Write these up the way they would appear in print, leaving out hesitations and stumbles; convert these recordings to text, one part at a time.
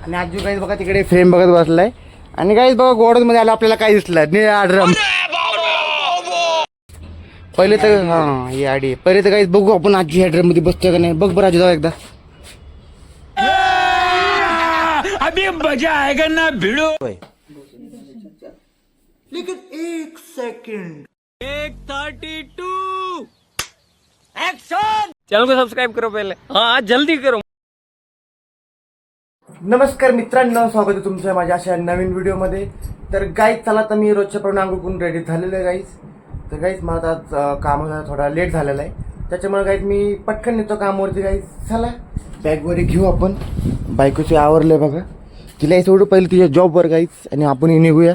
आणि आजू गाईज बघा तिकडे फ्रेम बघत बसलाय. आणि गाईज बघा गोडन मध्ये आलं आपल्याला काय दिसलं निळा ड्रम. पहिले तर हा ही आडी पहिले तर गाईज बघू आपण आजी ह्या ड्रम मध्ये बसतोय का नाही. बघ बरं आजू जाऊ एकदा. अभी मजा आएगा ना भिड़ो. लेकिन एक सेकंड 132 एक्शन. चैनल को सब्सक्राइब करो पहले. हाँ जल्दी करो. नमस्कार मित्रांनो, स्वागत आहे तुमचं माझ्या अशा नवीन व्हिडिओमध्ये. तर गाईज चला तर मी रोजच्या प्रमाणे अंघोळ रेडी झालेलं आहे गाईज. तर गाईज मला आज कामाला थोडा लेट झालेला आहे, त्याच्यामुळे गाईज मी पटकन येतो कामावरती. गाईज चला बॅग वगैरे घेऊ आपण. बायकोचे आवरले बघा, तिला सोडू पहिले तिच्या जॉबवर गाईज आणि आपणही निघूया.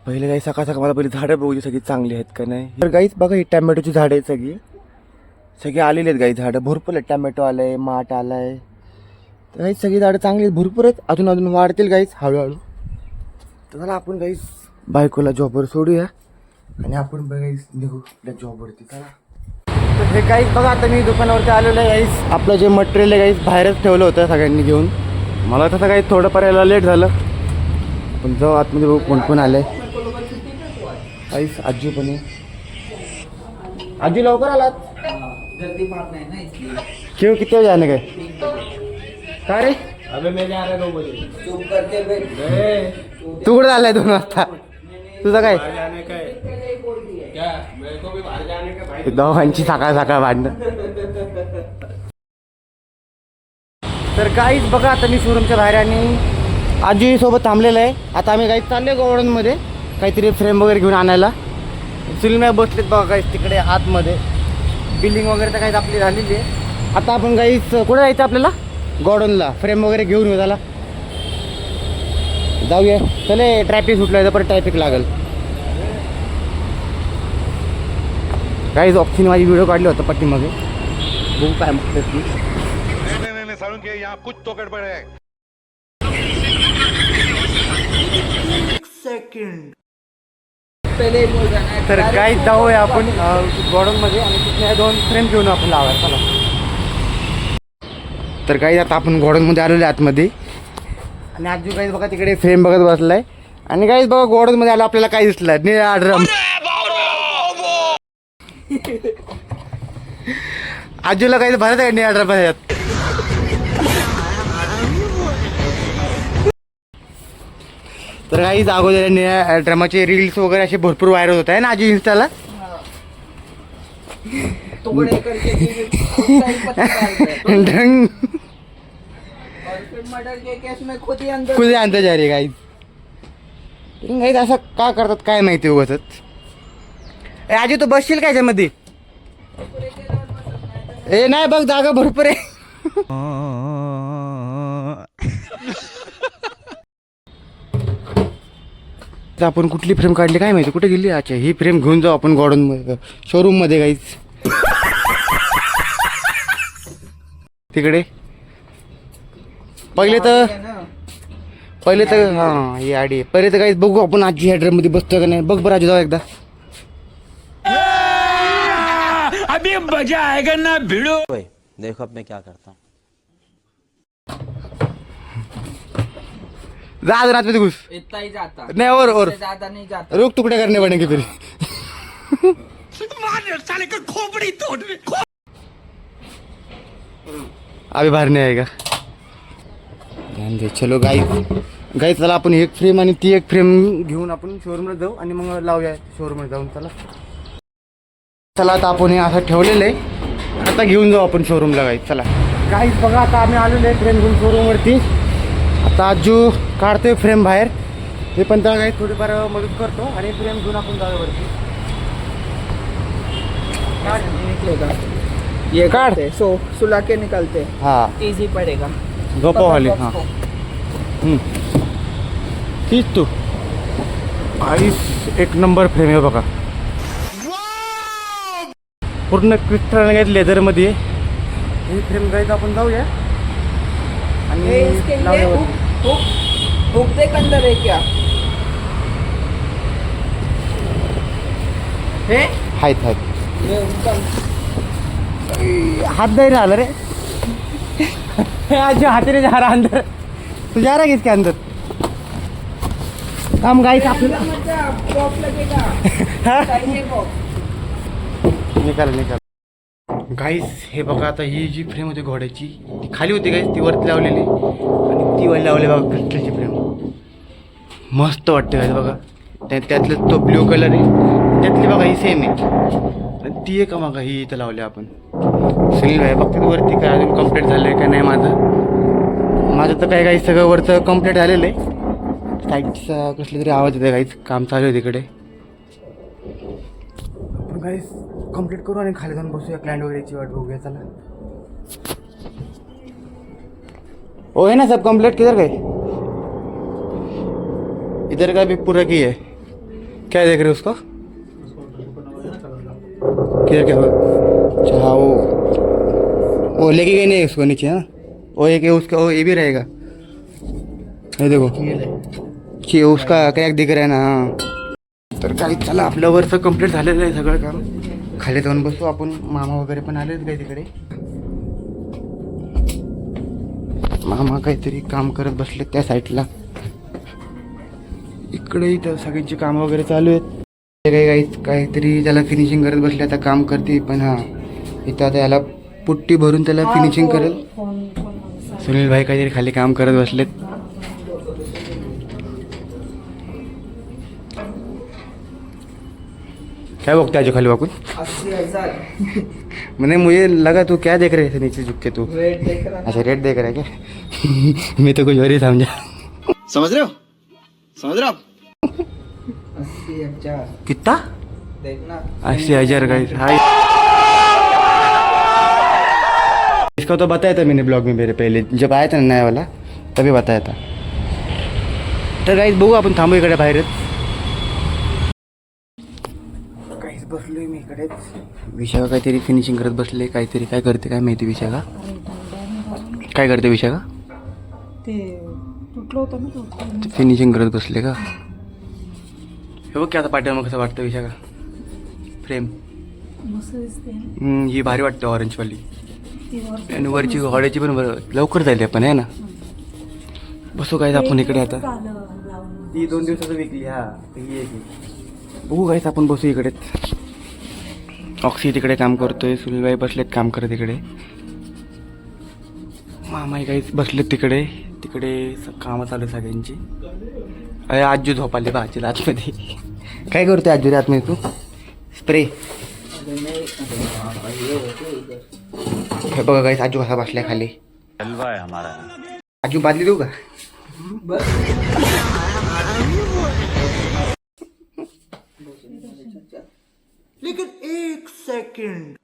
पहिले गाईज सकाळ सकाळ मला पहिले झाडं बघू सगळी चांगली आहेत का नाही. तर गाईज बघा ही टॅमॅटोची झाडं आहेत सगळी आलेली आहेत गाईज. झाडं भरपूर आहेत, टॅमॅटो आलं आहे, माठ आला आहे. तर गाईज सगळी झाडं चांगली आहेत, भरपूर आहेत, अजून वाढतील गाईज हळूहळू. तर चला आपण गाईज बायकोला जॉबवर सोडूया आणि आपण गाईज निघू आपल्या जॉबवरती. चला तर हे गाईज बघा आता मी दुकानावरती आलेलं आहे गाईज. आपलं जे मटेरियल आहे गाईज बाहेरच ठेवलं होतं सगळ्यांनी घेऊन. मला तसं काही थोडंफार यायला लेट झालं, पण जाऊ आतमध्ये बघू कोण कोण आलं आहे. गाईज आजी पण आहे. आजी लवकर आलात क्यों? किती वेळ जाणे काय का रे? अबे मैंने आ रहा 9 बजे. चुप करके बैठ. तू कुठे आलाय 2 वाजता? तुझं काय जाने का है क्या? मेरे को भी बाहर जाने का भाई. दोघांची सकाळ सकाळ भांडणं. तर गाईज बघा आता मी शोरूमच्या बाहेर आणि आजी सोबत थांबलेलं आहे. आता आम्ही गाईज चालले गोडाऊनमध्ये काहीतरी फ्रेम वगैरे घेऊन आणायला. सुनील बसलेत बघा गाईज तिकडे आतमध्ये. बिलिंग वगैरे तर काहीच आपली झालेली आहे. आता आपण गाईज कुठे जायचं आपल्याला? गोडाऊनला फ्रेम वगैरे घेऊन येऊ. त्याला जाऊया चले. ट्रॅफिक सुटलं आहे, परत ट्रॅफिक लागेल. गाईज ऑप्शन माझी व्हिडिओ काढली होतं पट्टीमध्ये, बघू काय म्हणतात ती. साळून के यहाँ कुछ तो गड़बड़ है. सेकंड तर काय जाऊया आपण गोडाऊनमध्ये आणि तिथे 2 फ्रेम घेऊन आपण लावायला. चला तर काही आता आपण गोडाऊनमध्ये आलेलो आहे आतमध्ये. आणि आजू गाईज बघा तिकडे फ्रेम बघत बसलाय. आणि गाईज बघा गोडाऊनमध्ये आलं आपल्याला काय दिसलं निळा ड्रम. आजूला काही भरत आहे निळा ड्रम ह्यात. तर काही अगोदर निळ्या ड्रमाचे रील्स वगैरे असे भरपूर व्हायरल होत आहे ना आजी इंस्टाला. ढंग खुद आणता जा रे गाईज. गाईज असं का करतात काय माहिती उगाच. आजी तू बसशील काय याच्यामध्ये? ए नाही बघ जागा भरपूर आहे. आपण कुठली फ्रेम काढली काय माहिती, कुठे गेली? अच्छा ही फ्रेम घेऊन जाऊ आपण गोडाऊन शोरूम मध्ये गाईज. तिकडे पहिले तर हा ही आडी पहिले तर गाईज बघू आपण आजी ह्या ड्रम मध्ये बसतोय का नाही. बघ बरं आजी जाऊ एकदा. अभी मजा आएगा ना भिड़ो. देखो अब मैं क्या करता हूँ. जा रात में घुस. इतना ही जाता. नहीं और ज्यादा नहीं जाता. रुक टुकड़े करने पड़ेंगे फिर. साले का खोपड़ी तोड़. अभी बाहेर नाही आएगा. चलो गाईज चला आपण एक फ्रेम आणि ती एक फ्रेम घेऊन आपण शोरूमला जाऊ आणि मग लावूया शोरूमला जाऊन. चला आता आपण हे असं ठेवलेलं आहे, आता घेऊन जाऊ आपण शोरूमला गाईज. चला गाईज बघा आता आम्ही आलेलो आहे फ्रेम घेऊन शोरूमवरती. आता आजू काढतोय फ्रेम बाहेर, हे पण त्याला काही थोडीफार मदत करतो आणि फ्रेम घेऊन आपण जाऊया वरती. ये काट. सुला के निकलते. हाँ इजी पड़ेगा. गप्पा वाली. हाँ तीच तू आईस एक नंबर फ्रेम आहे बघा, पूर्ण क्रिस्टल गाईज लेदरमध्ये. ही फ्रेम गाईज आपण जाऊया आणि लावूया वरती. हुक देख अंदर है क्या? है आहेत हात नाही राहिलं रे. आज हातीने जा रहा अंदर. तू जा रहा है किसके अंदर? हम गाइस आपल्याला निकाल गाईस हे बघा आता ही जी फ्रेम होती घोड्याची ती खाली होती गाईस, ती वरती लावलेली आणि ती वरती लावली बघा क्रिस्टलची फ्रेम. मस्त वाटते गाईस बघा. त्यातलं तो ब्ल्यू कलर आहे, त्यातली बघा ही सेम आहे आणि ती आहे का मग ही इथं लावली आपण. सुनील भाई बघते वरती काय अजून कम्प्लीट झालं आहे का नाही. माझं तर काय गाईस सगळं वरचं कम्प्लीट झालेलं आहे. साईडचा कसला तरी आवाज येतो गाईस, काम चालू आहे तिकडे. आपण गाईस कंप्लीट करू आणि खाली जाऊन बसूया, क्लायंट वगैरेची वाट बघूया. चला हो है ना सब कंप्लीट. किधर गए? इधर का भी पूरा की है. क्या देख रहे हो उसको? किधर क्या हुआ? अच्छा हाँ वो लेके गए नहीं उसको नीचे. हाँ वो एक उसका वो ये भी रहेगा. ये देखो कि उसका क्रॅक दिख रहा है ना. हाँ तर काही चला आपलं वरचं कंप्लीट झालेलं आहे सगळं काम. खाली जाऊन बसू आपण. मामा वगैरे पण आलेच काय तिकडे. मामा काहीतरी काम करत बसले त्या साईडला. इकडे इथं सगळ्यांची कामं वगैरे चालू आहेत. काहीतरी त्याला फिनिशिंग करत बसले. आता काम करते पण हां इथं आता याला पुट्टी भरून त्याला फिनिशिंग करेल. सुनील भाई काहीतरी खाली काम करत बसलेत. क्या बकते आज खाली वाकुन? 80,000 मैंने मुझे लगा तू क्या देख रहे थे नीचे झुक के तू. रेट देख रहा. अच्छा रेट देख रहा है क्या? मैं तो कुछ और ही समझा. समझ रहे हो? 80,000 कितना? देखना. 80,000 गाइस. हाय इसका तो बताया था मैंने ब्लॉग में मेरे पहले जब आया था नया वाला तभी बताया था. तर गाईस बघू आपण थांबू इकडे बाहेरच. काहीच बसलोय मी इकडेच. विशाखा काहीतरी फिनिशिंग करत बसले. काहीतरी काय करते काय माहिती विशाखा. काय करते विशाखा? ते तुटलं होतं ना तो. फिनिशिंग करत बसले का? हे बघ की आता पाठीवर मग कसं वाटतं विशाखा फ्रेम. मस्त दिसते. ही भारी वाटते ऑरेंजवाली. ती वर आणि वरची घोड्याची पण बरं लवकर जाईल आपण आहे ना. बसू काय आपण इकडे आता. झालं लावून. ती 2 दिवसाचं विकली. हा ही आहे ती. बघू काहीच आपण बसू इकडेच. ऑक्सी तिकडे काम करतोय. सुनीलबाई बसलेत काम करत इकडे. मामाई काहीच बसलेत तिकडे. तिकडे कामं चालू सगळ्यांची. अरे आजू झोपाले बा आजीला आतमध्ये. काय करतोय आजू रे आतमध्ये तू? स्प्रे. हे बघा काहीच आजू कसा बसलाय खाली. आजू बादली देऊ का? लेकिन 1 सेकंड.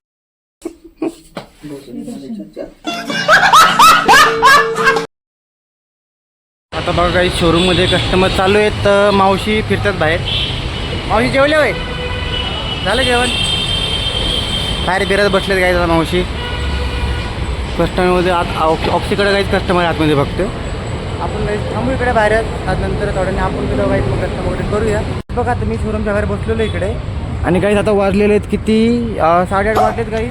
आता बघा काही शोरूम मध्ये कस्टमर चालू आहेत. मावशी फिरतात बाहेर. मावशी जेवले होय? झालं जेवण? बाहेर फिरत बसलेत काय मावशी. कस्टमरमध्ये आत ऑक्सीकडे काहीच कस्टमर आतमध्ये बघतो. आपण काही थांबू इकडे बाहेरच. नंतर थोड्याने आपण गेलो काही मग कस्टमर वगैरे करूया. बघा आता मी शोरूमच्या बाहेर बसलेलो इकडे. आणि काहीच आता वाजलेले आहेत किती 8:30 वाजलेत काही.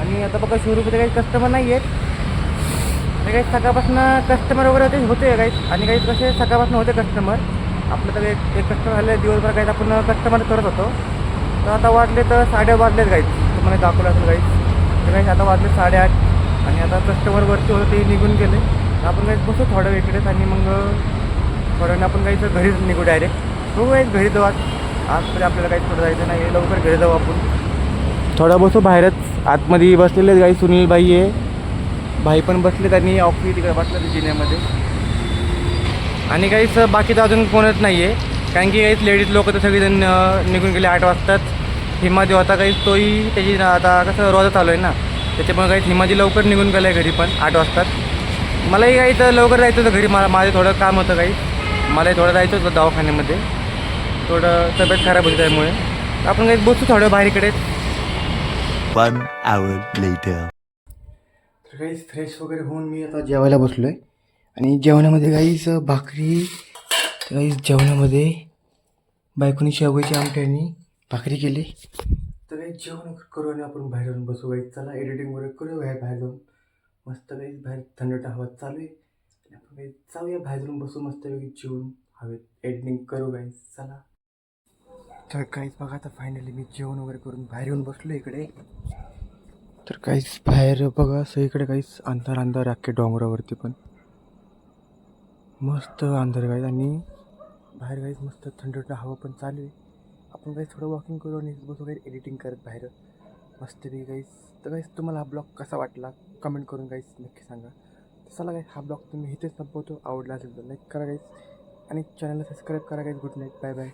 आणि आता बघा शोरूममध्ये काही कस्टमर नाही आहेत. काही सकाळपासून कस्टमर वगैरे होते काही. आणि काही कसे सकाळपासून होते कस्टमर. आपलं तर एक कस्टमर झाले दिवसभर काहीच आपण कस्टमर करत होतो. तर आता वाजले तर 8:30 वाजलेत काहीच. तुम्हाला दाखवलं असेल काहीच. तर काही आता वाजले 8:30. आणि आता कस्टमर वरती होतं ते निघून गेले. आपण काही बसू थोडं वेळ इकडेच. आणि मग थोड्याने आपण काही घरीच निघू डायरेक्ट. बघू काही घरी जाऊ. आजमध्ये आपल्याला काही थोडं जायचं नाही. लवकर घरी जाऊ आपण. थोडं बसू बाहेरच. आतमध्ये बसलेले काही सुनील भाई आहे. भाई पण बसलेत आणि ऑफिस तिकडे बसले जिन्यामध्ये. आणि काहीच बाकीचं अजून कोणच नाही आहे. कारण की काहीच लेडीज लोक तर सगळेजण निघून गेले 8 वाजताच. हिमाजी होता काहीच तोही त्याची आता कसं रोजा चालू आहे ना त्याच्यामुळे काहीच हिमाजी लवकर निघून गेलं आहे घरी पण 8 वाजताच. मलाही काही तर लवकर जायचं होतं घरी. माझं थोडं काम होतं काही. मलाही थोडं जायचं होतं दवाखान्यामध्ये. थोडं तब्येत खराब होती त्यामुळे. आपण काही बसू थोडं बाहेर इकडेच. 1 hour later. काहीच फ्रेश वगैरे होऊन मी आता जेवायला बसलो आहे. आणि जेवणामध्ये काहीच भाकरी. काहीच जेवणामध्ये बायकोनी शेवयाची आमट्यानी भाकरी केली. तर काही जेवण करू आणि आपण बाहेर जाऊन बसू. काही चला एडिटिंग वगैरे करूया बाहेर जाऊन. मस्त काही बाहेर थंड हवा चालू आहे आणि आपण काही जाऊया बाहेर जाऊन बसू मस्तपैकी जेवून हवेत एडिटिंग करू गाईज चला. तर काहीच बघा आता फायनली मी जेवण वगैरे करून बाहेर येऊन बसलो इकडे. तर काहीच बाहेर बघा सगळीकडे काहीच अंधार अंधार अख्खे डोंगरावरती पण मस्त अंधार गाईज आणि बाहेर काहीच मस्त थंड हवा पण चालू आहे. आपण काही थोडं वॉकिंग करू आणि बसू काही एडिटिंग करत बाहेर मस्तपैकी काहीच. तर काहीच तुम्हाला हा ब्लॉग कसा वाटला कमेंट करून काहीच नक्की सांगा. चला काही हा ब्लॉग तुम्ही इथेच संपवतो. आवडला असेल तर लाईक करा काहीच आणि चॅनलला सबस्क्राईब करा काहीच. Good night bye bye.